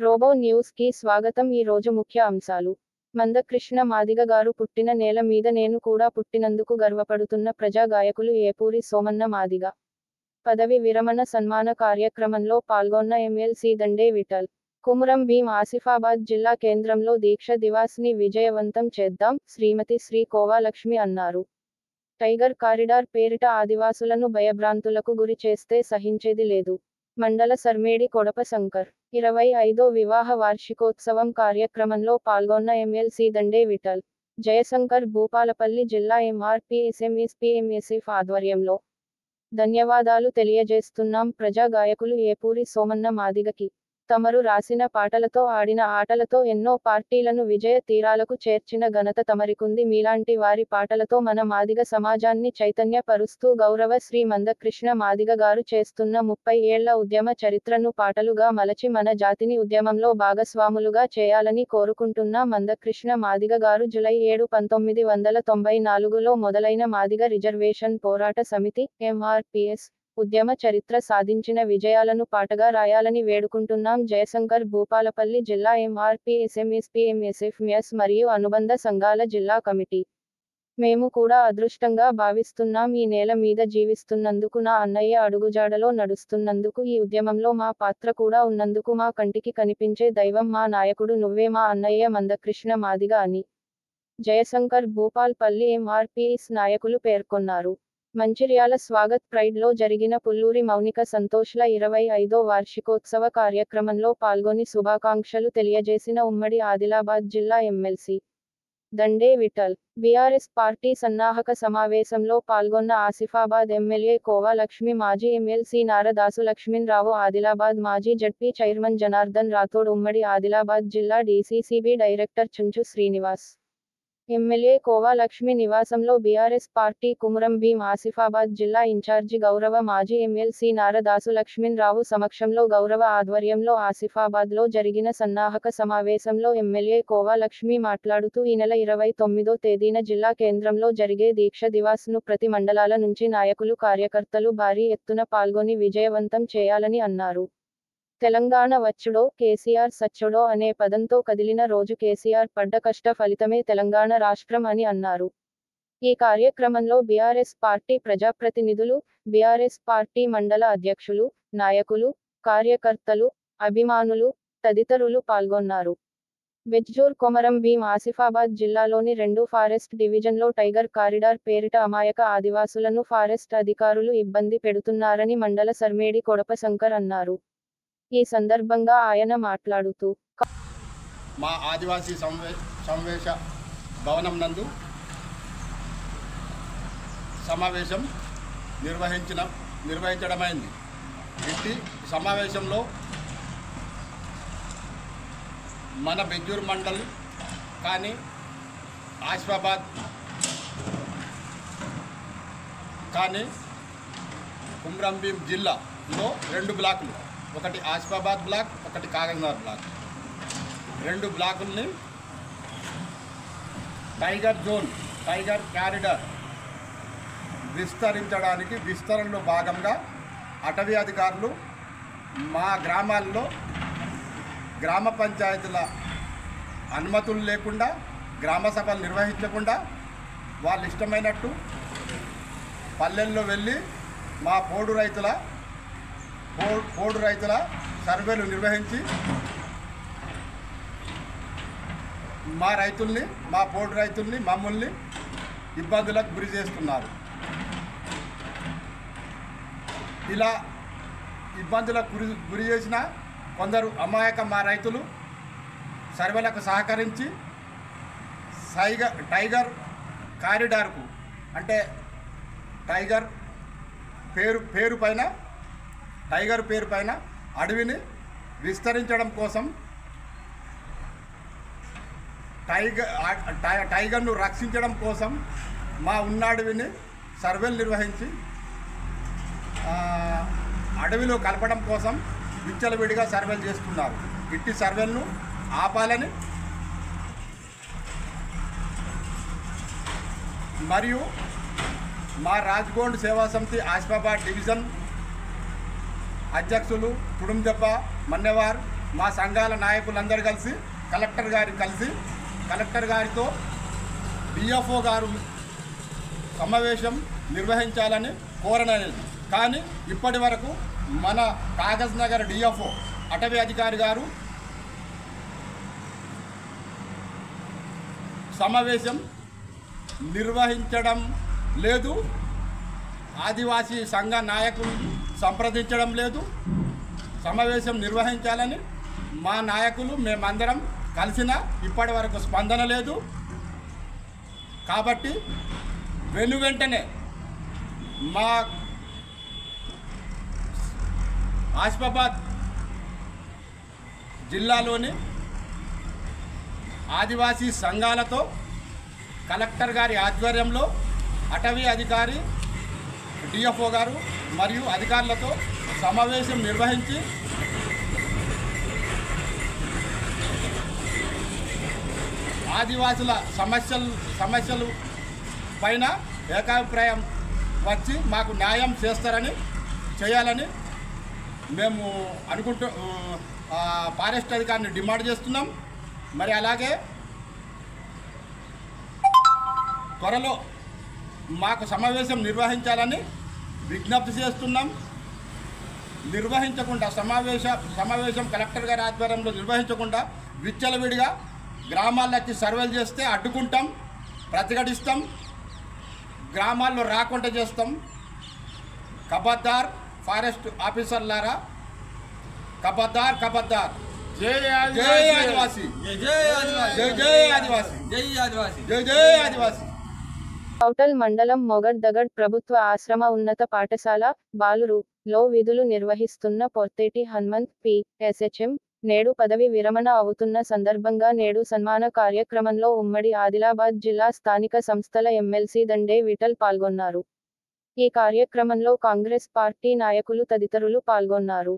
Robo news కి స్వాగతం. ఈ రోజు ముఖ్య అంశాలు. మందకృష్ణ మాదిగ గారు పుట్టిన నేల మీద నేను కూడా పుట్టినందుకు గర్వపడుతున్న ప్రజా గాయకులు ఏపూరి సోమన్న మాదిగ. పదవి విరమణ సన్మాన కార్యక్రమంలో పాల్గొన్న ఎమ్మెల్సీ దండే విఠల్. కుమురం భీం ఆసిఫాబాద్ జిల్లా కేంద్రంలో దీక్ష దివాస్ ని విజయవంతం చేద్దాం, శ్రీమతి శ్రీ కోవాలక్ష్మి అన్నారు. టైగర్ కారిడార్ పేరిట ఆదివాసులను భయభ్రాంతులకు గురి చేస్తే సహించేది లేదు. మండల సర్మేడి కొడప శంకర్. 25వ వివాహ వార్షికోత్సవం కార్యక్రమంలో పాల్గొన్న ఎమ్మెల్సీ దండే విఠల్. జయశంకర్ భూపాలపల్లి జిల్లా ఎంఆర్పీఎస్ఎంఎస్పీఎంఎస్ఎఫ్ ఆధ్వర్యంలో ధన్యవాదాలు తెలియజేస్తున్నాం. ప్రజా గాయకులు ఏపూరి సోమన్న మాదిగకి తమరు రాసిన పాటలతో ఆడిన ఆటలతో ఎన్నో పార్టీలను విజయ తీరాలకు చేర్చిన ఘనత తమరికుంది. మీలాంటి వారి పాటలతో మన మాదిగ సమాజాన్ని చైతన్య పరుస్తూ గౌరవ శ్రీ మందకృష్ణ మాదిగ గారు చేస్తున్న 30 ఏళ్ల ఉద్యమ చరిత్రను పాటలుగా మలచి మన జాతిని ఉద్యమంలో భాగస్వాములుగా చేయాలని కోరుకుంటున్నా. మందకృష్ణ మాదిగ గారు జూలై 7, 1994లో మొదలైన మాదిగ రిజర్వేషన్ పోరాట సమితి ఎంఆర్పీఎస్ ఉద్యమ చరిత్ర సాధించిన విజయాలను పాటగా రాయాలని వేడుకుంటున్నాం. జయశంకర్ భూపాలపల్లి జిల్లా ఎంఆర్పీఎస్ఎంఎస్పీఎంఎస్ఎఫ్ మ్యాస్ మరియు అనుబంధ సంఘాల జిల్లా కమిటీ. మేము కూడా అదృష్టంగా భావిస్తున్నాం. ఈ నేల మీద జీవిస్తున్నందుకు, నా అన్నయ్య అడుగుజాడలో నడుస్తున్నందుకు, ఈ ఉద్యమంలో మా పాత్ర కూడా ఉన్నందుకు, మా కంటికి కనిపించే దైవం మా నాయకుడు నువ్వే మా అన్నయ్య మందకృష్ణ మాదిగ అని జయశంకర్ భూపాల్పల్లి ఎంఆర్పీఎస్ నాయకులు పేర్కొన్నారు. మంచిర్యాల స్వాగత్ ప్రైడ్లో జరిగిన పుల్లూరి మౌనిక సంతోష్ల 25వ వార్షికోత్సవ కార్యక్రమంలో పాల్గొని శుభాకాంక్షలు తెలియజేసిన ఉమ్మడి ఆదిలాబాద్ జిల్లా ఎమ్మెల్సీ దండే విఠల్. బీఆర్ఎస్ పార్టీ సన్నాహక సమావేశంలో పాల్గొన్న ఆసిఫాబాద్ ఎమ్మెల్యే కోవాలక్ష్మి, మాజీ ఎమ్మెల్సీ నారదాసు లక్ష్మణరావు, ఆదిలాబాద్ మాజీ జడ్పీ చైర్మన్ జనార్దన్ రాథోడ్, ఉమ్మడి ఆదిలాబాద్ జిల్లా DCCB director Chunchu Srinivas. MLA Kova Lakshmi నివాసంలో బీఆర్ఎస్ పార్టీ కుమురం భీం ఆసిఫాబాద్ జిల్లా ఇన్ఛార్జి గౌరవ మాజీ ఎమ్మెల్సీ నారదాసు లక్ష్మణరావు సమక్షంలో గౌరవ ఆధ్వర్యంలో ఆసిఫాబాద్లో జరిగిన సన్నాహక సమావేశంలో ఎమ్మెల్యే కోవాలక్ష్మి మాట్లాడుతూ ఈ నెల 29వ తేదీన జిల్లా కేంద్రంలో జరిగే దీక్ష దివాస్ ను ప్రతి మండలాల నుంచి నాయకులు, కార్యకర్తలు భారీ ఎత్తున పాల్గొని విజయవంతం చేయాలని అన్నారు. తెలంగాణ వచ్చుడో కేసీఆర్ సచ్చుడో అనే పదంతో కదిలిన రోజు కేసీఆర్ పడ్డ కష్ట ఫలితమే తెలంగాణ రాష్ట్రం అని అన్నారు. ఈ కార్యక్రమంలో బీఆర్ఎస్ పార్టీ ప్రజాప్రతినిధులు, బీఆర్ఎస్ పార్టీ మండల అధ్యక్షులు, నాయకులు, కార్యకర్తలు, అభిమానులు తదితరులు పాల్గొన్నారు. బెజ్జూర్ కొమరం భీం ఆసిఫాబాద్ జిల్లాలోని 2 ఫారెస్ట్ డివిజన్లో టైగర్ కారిడార్ పేరిట అమాయక ఆదివాసులను ఫారెస్ట్ అధికారులు ఇబ్బంది పెడుతున్నారని మండల సర్మేడి కొడప శంకర్ అన్నారు. ఈ సందర్భంగా ఆయన మాట్లాడుతూ మా ఆదివాసీ సమావేశ భవనం నందు సమావేశం నిర్వహించడమైంది. ఇట్టి సమావేశంలో మన బెజ్జూర్ మండల్ కానీ ఆసిఫాబాద్ కానీ కుమ్రం భీం జిల్లాలో 2 బ్లాకులు, ఒకటి ఆసిఫాబాద్ బ్లాక్, ఒకటి కాగజ్నగర్ బ్లాక్, 2 బ్లాకుల్ని టైగర్ జోన్, టైగర్ కారిడార్ విస్తరించడానికి విస్తరణలో భాగంగా అటవీ అధికారులు మా గ్రామాల్లో గ్రామ పంచాయతీల అనుమతులు లేకుండా, గ్రామ సభలు నిర్వహించకుండా వాళ్ళు ఇష్టమైనట్టు పల్లెల్లో వెళ్ళి మా పోడు రైతుల సర్వేలు నిర్వహించి మా పోడు రైతుల్ని మమ్మల్ని ఇబ్బందులకు గురి చేస్తున్నారు. ఇలా ఇబ్బందులకు గురి చేసిన కొందరు అమాయక మా రైతులు సర్వేలకు సహకరించి టైగర్ కారిడార్కు, అంటే టైగర్ పేరు పైన అడవిని విస్తరించడం కోసం, టైగర్ను రక్షించడం కోసం మా ఉన్న అడవిని సర్వేలు నిర్వహించి అడవిలో కలపడం కోసం విచ్చలవిడిగా సర్వేలు చేస్తున్నారు. ఇట్టి సర్వేలను ఆపాలని మరియు మా రాజ్గోండ్ సేవా సమితి ఆసిఫాబాద్ డివిజన్ అధ్యక్షులు తుడుందెబ్బ మన్నెవార్ మా సంఘాల నాయకులందరూ కలిసి కలెక్టర్ గారితో డిఎఫ్ఓ గారు సమావేశం నిర్వహించాలని కోరనది. కానీ ఇప్పటి వరకు మన కాగజ్ నగర్ డిఎఫ్ఓ అటవీ అధికారి గారు సమావేశం నిర్వహించడం లేదు, ఆదివాసీ సంఘ నాయకులు సంప్రదించడం లేదు. సమావేశం నిర్వహించాలని మా నాయకులు మేమందరం కలిసినా ఇప్పటి వరకు స్పందన లేదు. కాబట్టి వెంటనే మా ఆసిఫాబాద్ జిల్లాలోని ఆదివాసీ సంఘాలతో కలెక్టర్ గారి ఆధ్వర్యంలో అటవీ అధికారి డిఎఫ్ఓ గారు మరియు అధికారులతో సమావేశం నిర్వహించి ఆదివాసుల సమస్యలు పైన ఏకాభిప్రాయం వచ్చి మాకు న్యాయం చేయాలని మేము ఫారెస్ట్ అధికారిని డిమాండ్ చేస్తున్నాం. మరి అలాగే త్వరలో మాకు సమావేశం నిర్వహించాలని విజ్ఞప్తి చేస్తున్నాం. నిర్వహించకుండా సమావేశం కలెక్టర్ గారి ఆధ్వర్యంలో నిర్వహించకుండా విచ్చలవిడిగా గ్రామాల్లో వచ్చి సర్వేలు చేస్తే అడ్డుకుంటాం, ప్రతిఘటిస్తాం, గ్రామాల్లో రాకుండా చేస్తాం. కబద్దార్ ఫారెస్ట్ ఆఫీసర్లారా, కబద్దార్. జై ఆదివాసి, జై ఆదివాసి. కౌటల్ మండలం మొగడ్దగడ్ ప్రభుత్వ ఆశ్రమ ఉన్నత పాఠశాల బాలురు లో విధులు నిర్వహిస్తున్న పొర్తేటి హనుమంత్ పి. ఎస్హెచ్ఎం నేడు పదవి విరమణ అవుతున్న సందర్భంగా నేడు సన్మాన కార్యక్రమంలో ఉమ్మడి ఆదిలాబాద్ జిల్లా స్థానిక సంస్థల ఎమ్మెల్సీ దండే విఠల్ పాల్గొన్నారు. ఈ కార్యక్రమంలో కాంగ్రెస్ పార్టీ నాయకులు తదితరులు పాల్గొన్నారు.